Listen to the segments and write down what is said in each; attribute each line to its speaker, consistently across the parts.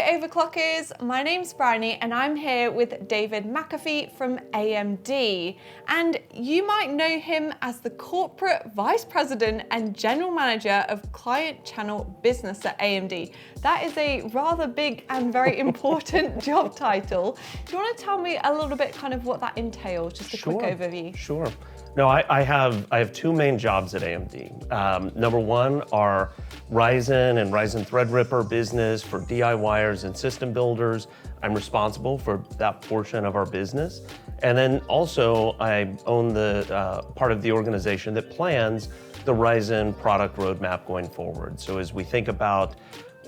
Speaker 1: Overclockers, my name's Briony and I'm here with David McAfee from AMD. And you might know him as the Corporate Vice President and General Manager of Client Channel Business at AMD. That is a rather big and very important job title. Do you want to tell me a little bit kind of what that entails, just a quick overview?
Speaker 2: Sure. No, I have two main jobs at AMD. Number one are Ryzen and Ryzen Threadripper business for DIYers and system builders. I'm responsible for that portion of our business. And then also I own the part of the organization that plans the Ryzen product roadmap going forward. So as we think about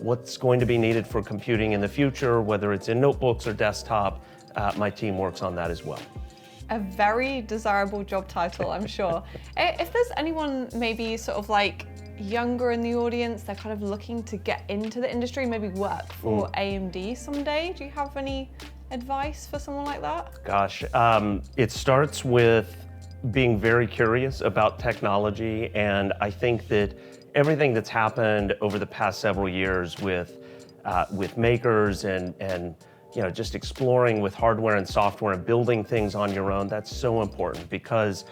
Speaker 2: what's going to be needed for computing in the future, whether it's in notebooks or desktop, my team works on that as well.
Speaker 1: A very desirable job title, I'm sure. If there's anyone maybe sort of like younger in the audience, they're kind of looking to get into the industry, maybe work for AMD someday, do you have any advice for someone like that?
Speaker 2: Gosh, it starts with being very curious about technology, and I think that everything that's happened over the past several years with makers and just exploring with hardware and software and building things on your own, that's so important because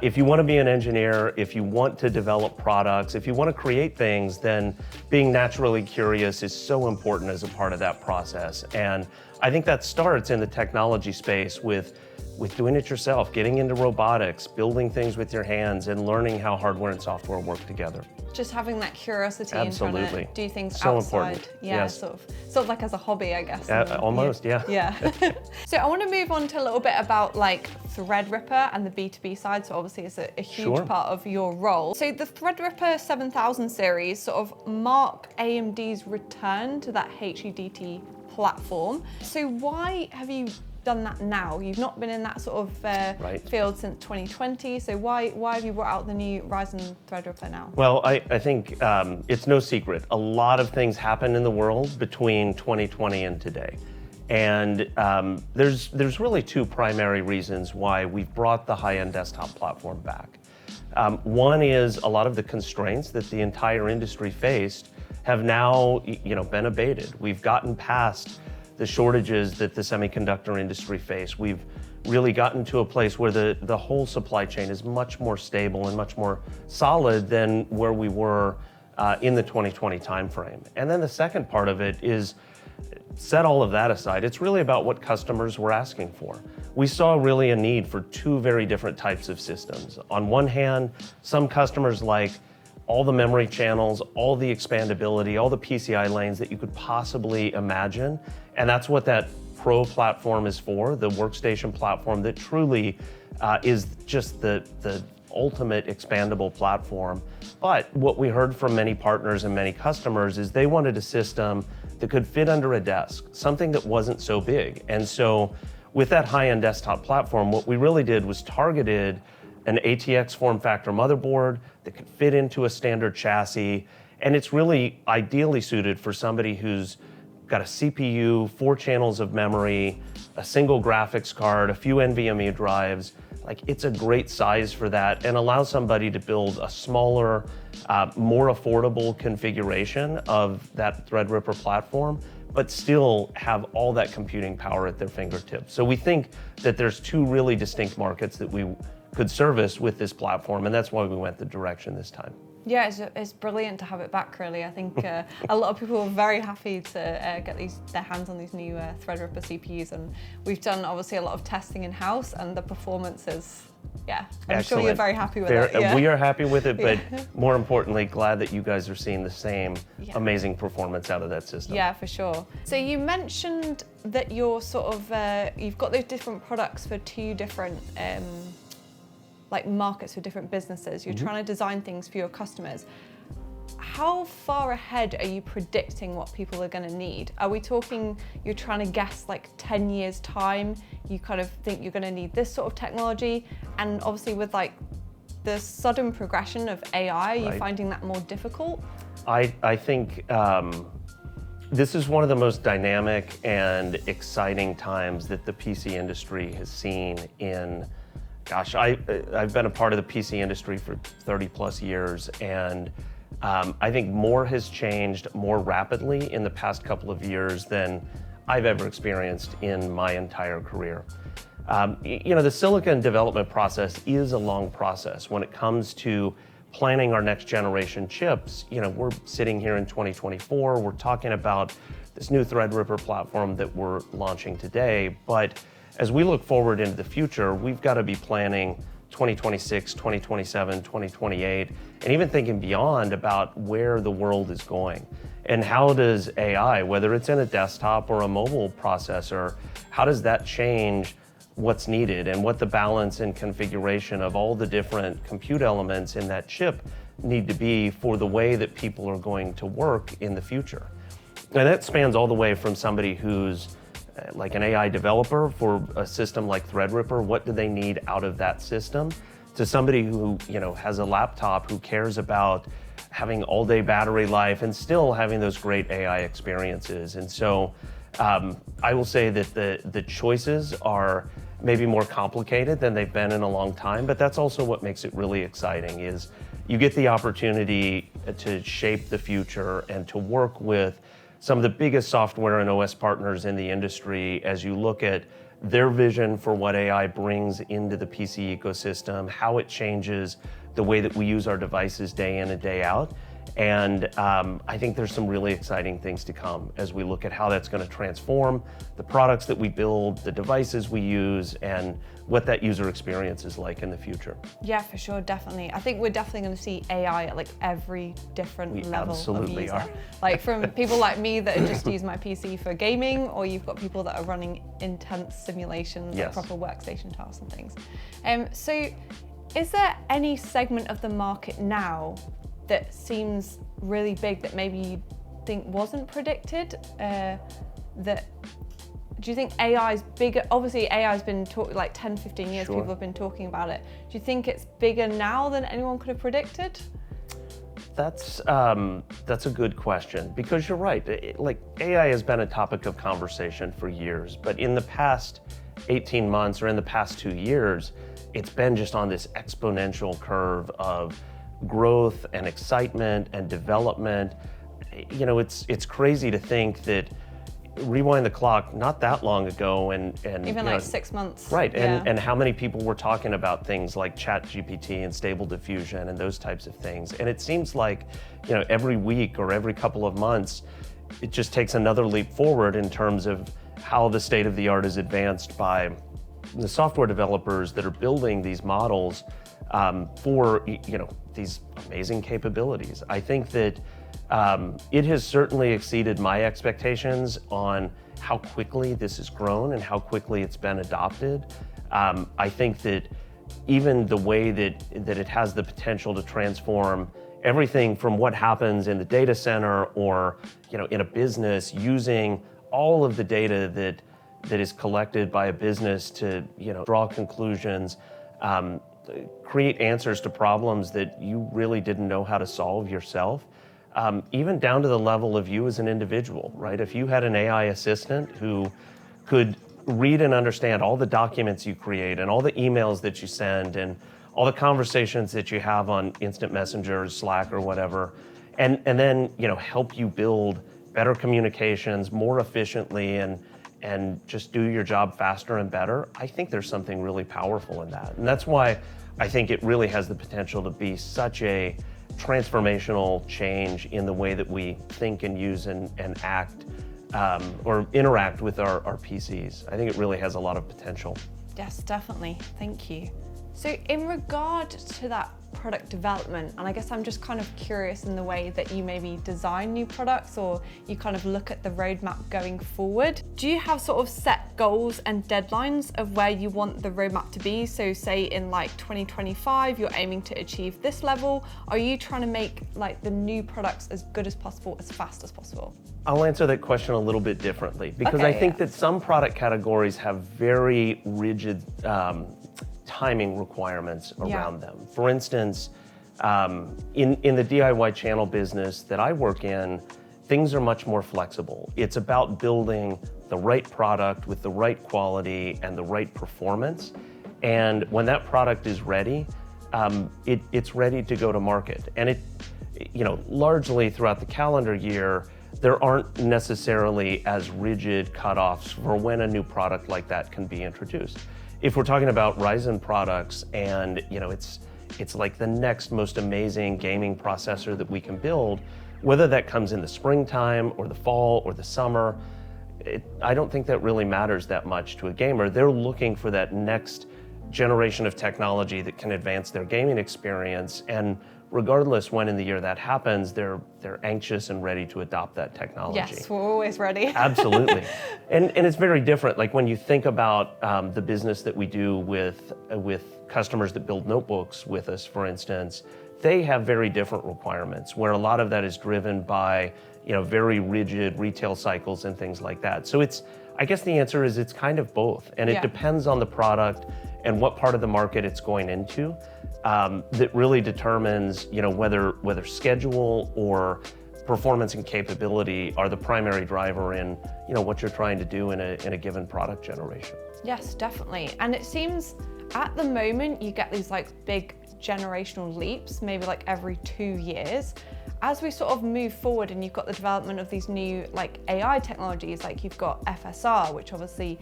Speaker 2: if you want to be an engineer, if you want to develop products, if you want to create things, then being naturally curious is so important as a part of that process. And I think that starts in the technology space with doing it yourself, getting into robotics, building things with your hands, and learning how hardware and software work together.
Speaker 1: Just having that curiosity and trying to do things
Speaker 2: so
Speaker 1: outside.
Speaker 2: Important.
Speaker 1: Yeah,
Speaker 2: yes.
Speaker 1: sort of like as a hobby, I guess.
Speaker 2: Almost, yeah.
Speaker 1: Yeah. So I want to move on to a little bit about like Threadripper and the B2B side. So obviously it's a huge part of your role. So the Threadripper 7000 series sort of mark AMD's return to that HEDT platform. So why have you done that now? You've not been in that sort of field since 2020, so why have you brought out the new Ryzen Threadripper now?
Speaker 2: Well, I think it's no secret. A lot of things happened in the world between 2020 and today. And there's really two primary reasons why we've brought the high-end desktop platform back. One is a lot of the constraints that the entire industry faced have now been abated. We've gotten past the shortages that the semiconductor industry face. We've really gotten to a place where the whole supply chain is much more stable and much more solid than where we were in the 2020 timeframe. And then the second part of it is, set all of that aside, it's really about what customers were asking for. We saw really a need for two very different types of systems. On one hand, some customers like all the memory channels, all the expandability, all the PCI lanes that you could possibly imagine. And that's what that Pro platform is for, the workstation platform that truly is just the ultimate expandable platform. But what we heard from many partners and many customers is they wanted a system that could fit under a desk, something that wasn't so big. And so with that high-end desktop platform, what we really did was targeted an ATX form factor motherboard that could fit into a standard chassis. And it's really ideally suited for somebody who's got a CPU, 4 channels of memory, a single graphics card, a few NVMe drives. Like, it's a great size for that and allows somebody to build a smaller, more affordable configuration of that Threadripper platform, but still have all that computing power at their fingertips. So we think that there's two really distinct markets that we could service with this platform, and that's why we went the direction this time.
Speaker 1: Yeah, it's brilliant to have it back, really. I think a lot of people are very happy to get their hands on these new Threadripper CPUs, and we've done obviously a lot of testing in-house, and the performance is, I'm
Speaker 2: excellent.
Speaker 1: sure you're very happy with it. Yeah.
Speaker 2: We are happy with it, but more importantly, glad that you guys are seeing the same amazing performance out of that system.
Speaker 1: Yeah, for sure. So you mentioned that you're sort of, you've got those different products for two different like markets for different businesses. You're trying to design things for your customers. How far ahead are you predicting what people are going to need? Are we talking, you're trying to guess like 10 years time, you kind of think you're going to need this sort of technology? And obviously with like the sudden progression of AI, are you finding that more difficult?
Speaker 2: I think this is one of the most dynamic and exciting times that the PC industry has seen in, gosh, I've been a part of the PC industry for 30 plus years, and I think more has changed more rapidly in the past couple of years than I've ever experienced in my entire career. The silicon development process is a long process. When it comes to planning our next generation chips, we're sitting here in 2024, we're talking about this new Threadripper platform that we're launching today. But as we look forward into the future, we've got to be planning 2026, 2027, 2028, and even thinking beyond about where the world is going. And how does AI, whether it's in a desktop or a mobile processor, how does that change what's needed and what the balance and configuration of all the different compute elements in that chip need to be for the way that people are going to work in the future? And that spans all the way from somebody who's like an AI developer for a system like Threadripper, what do they need out of that system, to somebody who has a laptop who cares about having all-day battery life and still having those great AI experiences. And so I will say that the choices are maybe more complicated than they've been in a long time, but that's also what makes it really exciting, is you get the opportunity to shape the future and to work with some of the biggest software and OS partners in the industry as you look at their vision for what AI brings into the PC ecosystem, how it changes the way that we use our devices day in and day out. And I think there's some really exciting things to come as we look at how that's going to transform the products that we build, the devices we use, and what that user experience is like in the future.
Speaker 1: Yeah, for sure, definitely. I think we're definitely going to see AI at like every different level of user.
Speaker 2: Are.
Speaker 1: Like from people like me that just use my PC for gaming, or you've got people that are running intense simulations,
Speaker 2: yes,
Speaker 1: like proper workstation tasks and things. So is there any segment of the market now that seems really big that maybe you think wasn't predicted? Do you think AI is bigger? Obviously AI has been like 10, 15 years,
Speaker 2: Sure.
Speaker 1: People have been talking about it. Do you think it's bigger now than anyone could have predicted?
Speaker 2: That's a good question, because you're right. Like AI has been a topic of conversation for years, but in the past 18 months or in the past 2 years, it's been just on this exponential curve of growth and excitement and development. It's crazy to think that, rewind the clock not that long ago, and
Speaker 1: even like 6 months.
Speaker 2: Right,
Speaker 1: Yeah.
Speaker 2: and how many people were talking about things like ChatGPT and Stable Diffusion and those types of things. And it seems like, every week or every couple of months, it just takes another leap forward in terms of how the state of the art is advanced by the software developers that are building these models for these amazing capabilities. I think that it has certainly exceeded my expectations on how quickly this has grown and how quickly it's been adopted. I think that even the way that it has the potential to transform everything from what happens in the data center or in a business, using all of the data that is collected by a business to draw conclusions, create answers to problems that you really didn't know how to solve yourself, even down to the level of you as an individual, right? If you had an AI assistant who could read and understand all the documents you create and all the emails that you send and all the conversations that you have on instant messenger, Slack, or whatever, and then help you build better communications more efficiently and just do your job faster and better, I think there's something really powerful in that. And that's why I think it really has the potential to be such a transformational change in the way that we think and use and act or interact with our PCs. I think it really has a lot of potential.
Speaker 1: Yes, definitely. Thank you. So in regard to that product development, and I guess I'm just kind of curious in the way that you maybe design new products or you kind of look at the roadmap going forward. Do you have sort of set goals and deadlines of where you want the roadmap to be? So say in like 2025, you're aiming to achieve this level. Are you trying to make like the new products as good as possible, as fast as possible?
Speaker 2: I'll answer that question a little bit differently, because I think that some product categories have very rigid timing requirements around them. For instance, in the DIY channel business that I work in, things are much more flexible. It's about building the right product with the right quality and the right performance. And when that product is ready, it's ready to go to market. And largely throughout the calendar year, there aren't necessarily as rigid cutoffs for when a new product like that can be introduced. If we're talking about Ryzen products and it's like the next most amazing gaming processor that we can build, whether that comes in the springtime or the fall or the summer, I don't think that really matters that much to a gamer. They're looking for that next generation of technology that can advance their gaming experience, and regardless when in the year that happens, they're anxious and ready to adopt that technology.
Speaker 1: Yes, we're always ready.
Speaker 2: Absolutely. And it's very different. Like when you think about the business that we do with customers that build notebooks with us, for instance, they have very different requirements, where a lot of that is driven by very rigid retail cycles and things like that. So I guess the answer is it's kind of both, and it depends on the product and what part of the market it's going into. That really determines whether schedule or performance and capability are the primary driver in what you're trying to do in a given product generation.
Speaker 1: Yes, definitely. And it seems at the moment you get these like big generational leaps, maybe like every 2 years. As we sort of move forward and you've got the development of these new like AI technologies, like you've got FSR, which obviously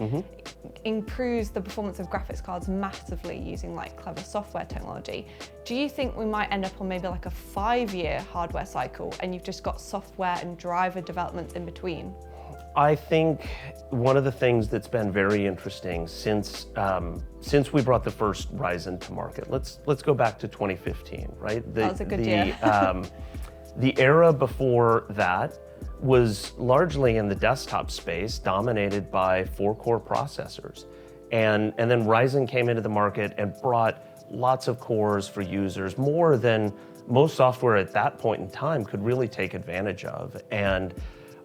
Speaker 1: improves the performance of graphics cards massively using like clever software technology. Do you think we might end up on maybe like a 5-year hardware cycle and you've just got software and driver developments in between?
Speaker 2: I think one of the things that's been very interesting since we brought the first Ryzen to market, let's go back to 2015, right?
Speaker 1: That was a good year.
Speaker 2: The era before that was largely in the desktop space, dominated by 4-core processors. And then Ryzen came into the market and brought lots of cores for users, more than most software at that point in time could really take advantage of. And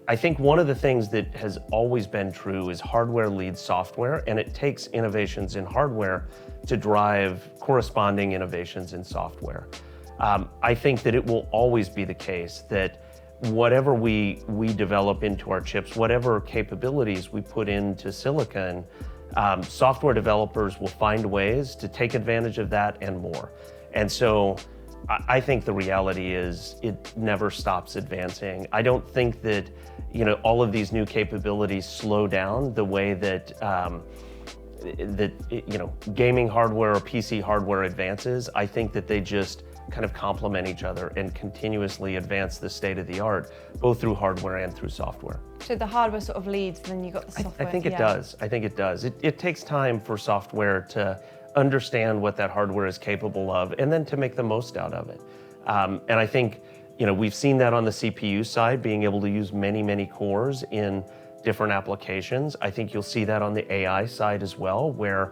Speaker 2: I think one of the things that has always been true is hardware leads software, and it takes innovations in hardware to drive corresponding innovations in software. I think that it will always be the case that whatever we develop into our chips, whatever capabilities we put into silicon, software developers will find ways to take advantage of that and more. And so I think the reality is it never stops advancing. I don't think that all of these new capabilities slow down the way that gaming hardware or PC hardware advances. I think that they just kind of complement each other and continuously advance the state of the art, both through hardware and through software.
Speaker 1: So the hardware sort of leads, and then you got the software.
Speaker 2: I think it does. I think it does. It takes time for software to understand what that hardware is capable of, and then to make the most out of it. And I think we've seen that on the CPU side, being able to use many cores in different applications. I think you'll see that on the AI side as well, where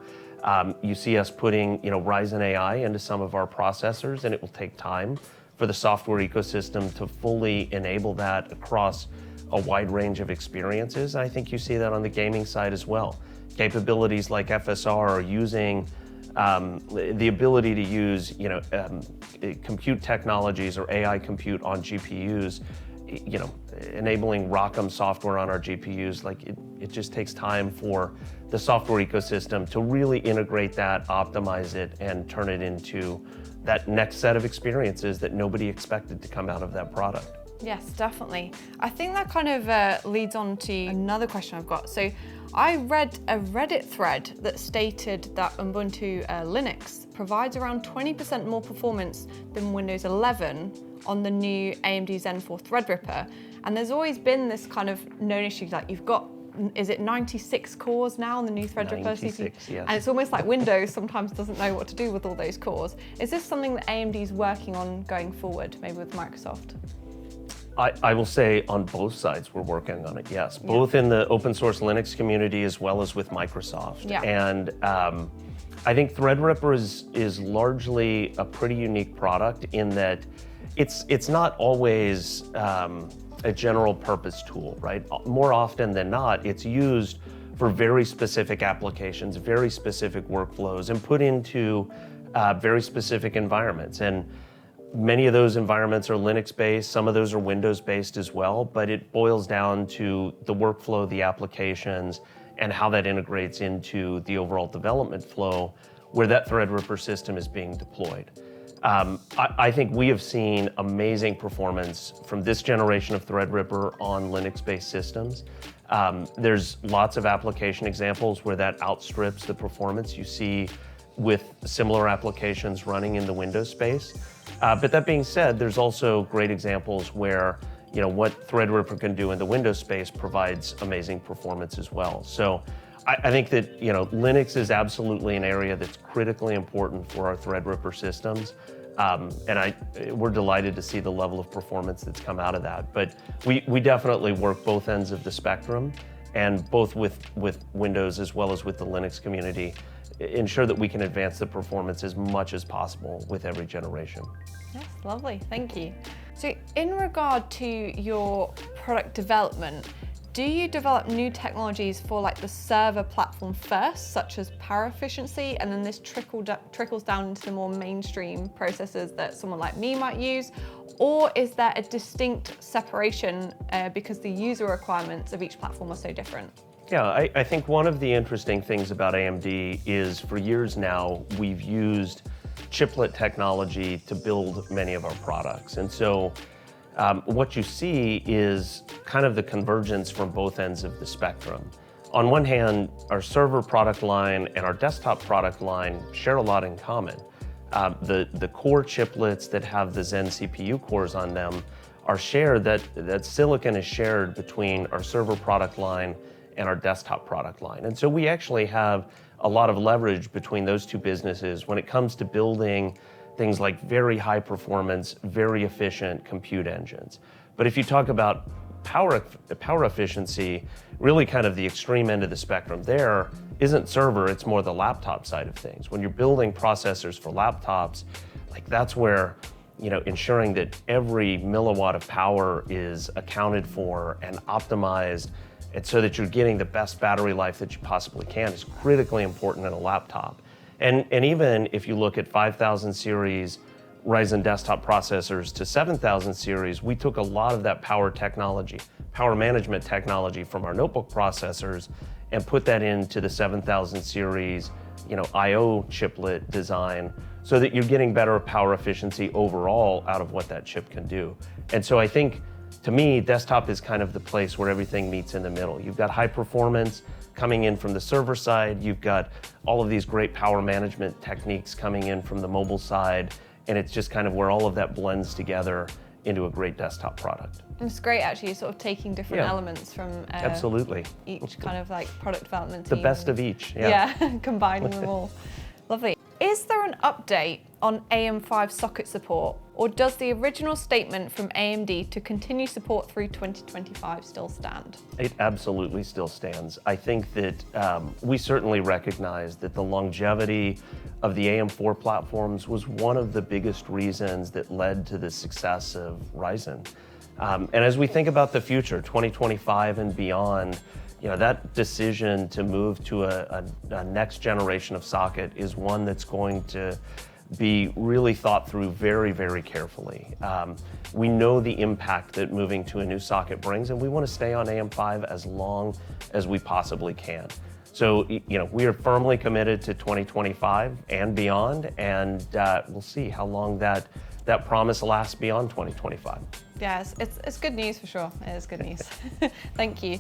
Speaker 2: you see us putting Ryzen AI into some of our processors, and it will take time for the software ecosystem to fully enable that across a wide range of experiences. And I think you see that on the gaming side as well. Capabilities like FSR are using the ability to use compute technologies or AI compute on GPUs, enabling ROCm software on our GPUs. Like it just takes time for the software ecosystem to really integrate that, optimize it, and turn it into that next set of experiences that nobody expected to come out of that product.
Speaker 1: Yes, definitely. I think that kind of leads on to another question I've got. So I read a Reddit thread that stated that Ubuntu Linux provides around 20% more performance than Windows 11 on the new AMD Zen 4 Threadripper. And there's always been this kind of known issue, like you've got, is it 96 cores now on the new Threadripper
Speaker 2: 96,
Speaker 1: CPU?
Speaker 2: yes.
Speaker 1: And it's almost like Windows sometimes doesn't know what to do with all those cores. Is this something that AMD is working on going forward, maybe with Microsoft?
Speaker 2: I will say on both sides we're working on it, yes. Both in the open source Linux community as well as with Microsoft.
Speaker 1: Yeah.
Speaker 2: And I think Threadripper is largely a pretty unique product in that it's not always a general purpose tool, right? More often than not, it's used for very specific applications, very specific workflows, and put into very specific environments. And many of those environments are Linux-based, some of those are Windows-based as well, but it boils down to the workflow, the applications, and how that integrates into the overall development flow where that Threadripper system is being deployed. I think we have seen amazing performance from this generation of Threadripper on Linux-based systems. There's lots of application examples where that outstrips the performance you see with similar applications running in the Windows space. But that being said, there's also great examples where what Threadripper can do in the Windows space provides amazing performance as well. So I think that Linux is absolutely an area that's critically important for our Threadripper systems. And we're delighted to see the level of performance that's come out of that. But we definitely work both ends of the spectrum, and both with Windows as well as with the Linux community, ensure that we can advance the performance as much as possible with every generation.
Speaker 1: Yes, lovely, thank you. So in regard to your product development, do you develop new technologies for like the server platform first, such as power efficiency, and then this trickles down into the more mainstream processors that someone like me might use? Or is there a distinct separation because the user requirements of each platform are so different?
Speaker 2: Yeah, I think one of the interesting things about AMD is for years now, we've used chiplet technology to build many of our products. And so what you see is kind of the convergence from both ends of the spectrum. On one hand, our server product line and our desktop product line share a lot in common. The core chiplets that have the Zen CPU cores on them are shared, that silicon is shared between our server product line and our desktop product line. And so we actually have a lot of leverage between those two businesses when it comes to building things like very high performance, very efficient compute engines. But if you talk about power efficiency, really kind of the extreme end of the spectrum there isn't server, it's more the laptop side of things. When you're building processors for laptops, like that's where ensuring that every milliwatt of power is accounted for and optimized, and so that you're getting the best battery life that you possibly can is critically important in a laptop. And even if you look at 5000 series Ryzen desktop processors to 7000 series, we took a lot of that power technology, power management technology from our notebook processors and put that into the 7000 series, IO chiplet design so that you're getting better power efficiency overall out of what that chip can do. And so I think, to me, desktop is kind of the place where everything meets in the middle. You've got high performance coming in from the server side. You've got all of these great power management techniques coming in from the mobile side. And it's just kind of where all of that blends together into a great desktop product.
Speaker 1: It's great actually, sort of taking different elements from
Speaker 2: absolutely
Speaker 1: each kind of like product development
Speaker 2: team. The best of each. Yeah,
Speaker 1: combining them all. Lovely. Is there an update on AM5 socket support, or does the original statement from AMD to continue support through 2025 still stand?
Speaker 2: It absolutely still stands. I think that we certainly recognize that the longevity of the AM4 platforms was one of the biggest reasons that led to the success of Ryzen. And as we think about the future, 2025 and beyond, that decision to move to a next generation of socket is one that's going to be really thought through very, very carefully. We know the impact that moving to a new socket brings, and we want to stay on AM5 as long as we possibly can. So, we are firmly committed to 2025 and beyond, and we'll see how long that promise lasts beyond 2025.
Speaker 1: Yes, it's good news for sure. It is good news. Thank you.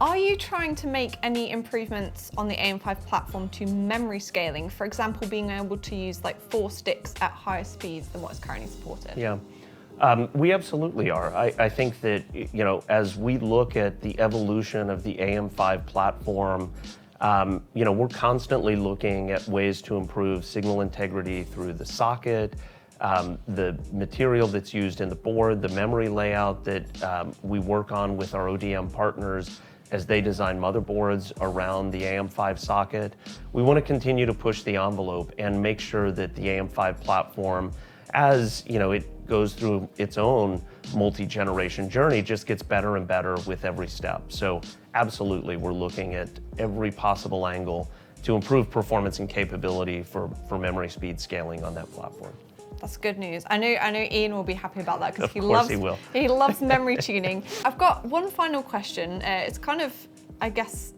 Speaker 1: Are you trying to make any improvements on the AM5 platform to memory scaling? For example, being able to use like 4 sticks at higher speeds than what is currently supported?
Speaker 2: Yeah, we absolutely are. I think that, as we look at the evolution of the AM5 platform, we're constantly looking at ways to improve signal integrity through the socket, the material that's used in the board, the memory layout that we work on with our ODM partners as they design motherboards around the AM5 socket. We want to continue to push the envelope and make sure that the AM5 platform, as it goes through its own multi-generation journey, just gets better and better with every step. So absolutely, we're looking at every possible angle to improve performance and capability for memory speed scaling on that platform.
Speaker 1: That's good news. I know Ian will be happy about that because
Speaker 2: he
Speaker 1: loves memory tuning. I've got one final question. It's kind of, I guess,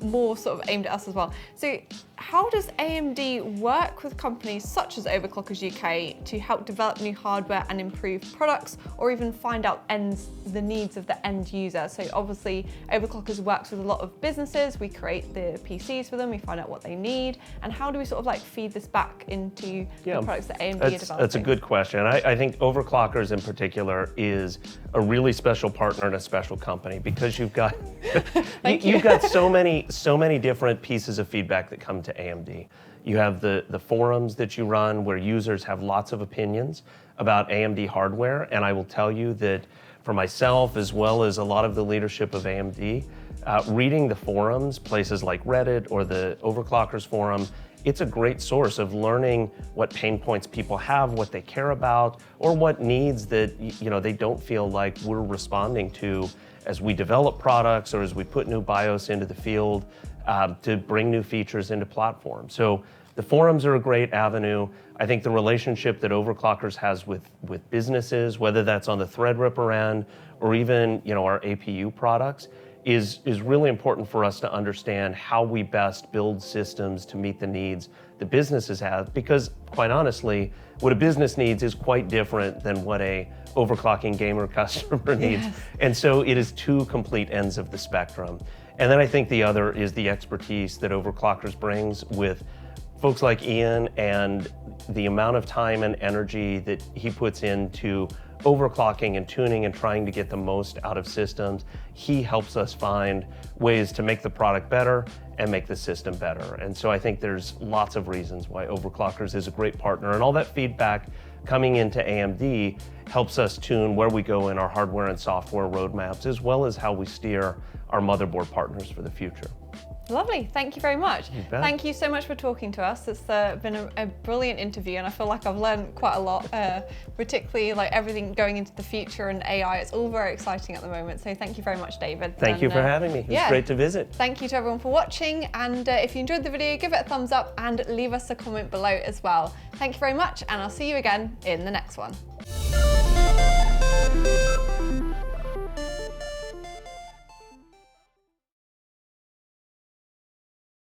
Speaker 1: more sort of aimed at us as well. So how does AMD work with companies such as Overclockers UK to help develop new hardware and improve products, or even find out the needs of the end user? So obviously Overclockers works with a lot of businesses. We create the PCs for them, we find out what they need, and how do we sort of like feed this back into the products that AMD are developing?
Speaker 2: That's a good question. I think Overclockers in particular is a really special partner and a special company, because you've got you've got so many different pieces of feedback that come to AMD. You have the forums that you run where users have lots of opinions about AMD hardware, and I will tell you that for myself, as well as a lot of the leadership of AMD, reading the forums, places like Reddit or the Overclockers forum, it's a great source of learning what pain points people have, what they care about, or what needs that they don't feel like we're responding to as we develop products or as we put new BIOS into the field to bring new features into platforms. So the forums are a great avenue. I think the relationship that Overclockers has with businesses, whether that's on the Threadripper end or even our APU products, is really important for us to understand how we best build systems to meet the needs the businesses have, because quite honestly, what a business needs is quite different than what a overclocking gamer customer needs.
Speaker 1: Yes.
Speaker 2: And so it is two complete ends of the spectrum. And then I think the other is the expertise that Overclockers brings with folks like Ian, and the amount of time and energy that he puts into overclocking and tuning and trying to get the most out of systems. He helps us find ways to make the product better and make the system better. And so I think there's lots of reasons why Overclockers is a great partner, and all that feedback coming into AMD helps us tune where we go in our hardware and software roadmaps, as well as how we steer our motherboard partners for the future.
Speaker 1: Lovely, thank you very much.
Speaker 2: You bet.
Speaker 1: Thank you so much for talking to us. It's been a brilliant interview, and I feel like I've learned quite a lot, particularly like everything going into the future and AI. It's all very exciting at the moment, so thank you very much, David.
Speaker 2: Thank you for having me. It was great to visit.
Speaker 1: Thank you to everyone for watching, and if you enjoyed the video, give it a thumbs up and leave us a comment below as well. Thank you very much, and I'll see you again in the next one.